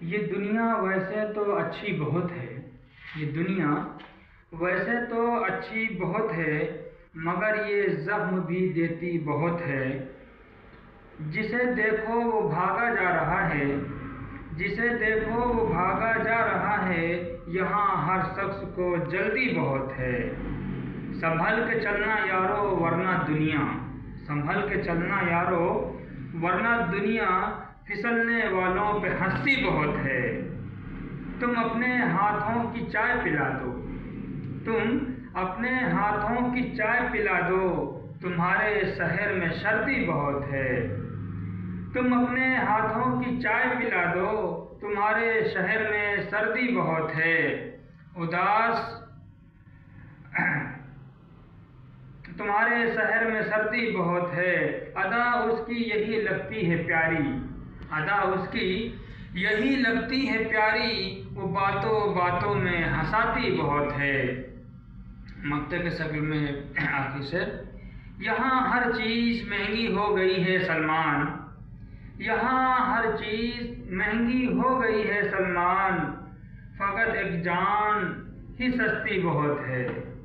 ये दुनिया वैसे तो अच्छी बहुत है। ये दुनिया वैसे तो अच्छी बहुत है, मगर ये जख्म भी देती बहुत है। जिसे देखो वो भागा जा रहा है, जिसे देखो वो भागा जा रहा है। यहाँ हर शख्स को जल्दी बहुत है। संभल के चलना यारो वरना दुनिया, संभल के चलना यारो वरना दुनिया फिसलने वालों पे हंसती बहुत है। तुम अपने हाथों की चाय पिला दो, तुम अपने हाथों की चाय पिला दो, तुम्हारे शहर में सर्दी बहुत है। तुम अपने हाथों की चाय पिला दो, तुम्हारे शहर में सर्दी बहुत है। उदास तुम्हारे शहर में सर्दी बहुत है। अदा उसकी यही लगती है प्यारी, अदा उसकी यही लगती है प्यारी, वो बातों बातों में हंसाती बहुत है। मक्ते के शक्ल में आखिर से, यहाँ हर चीज़ महंगी हो गई है सलमान, यहाँ हर चीज़ महंगी हो गई है सलमान, फ़कत एक जान ही सस्ती बहुत है।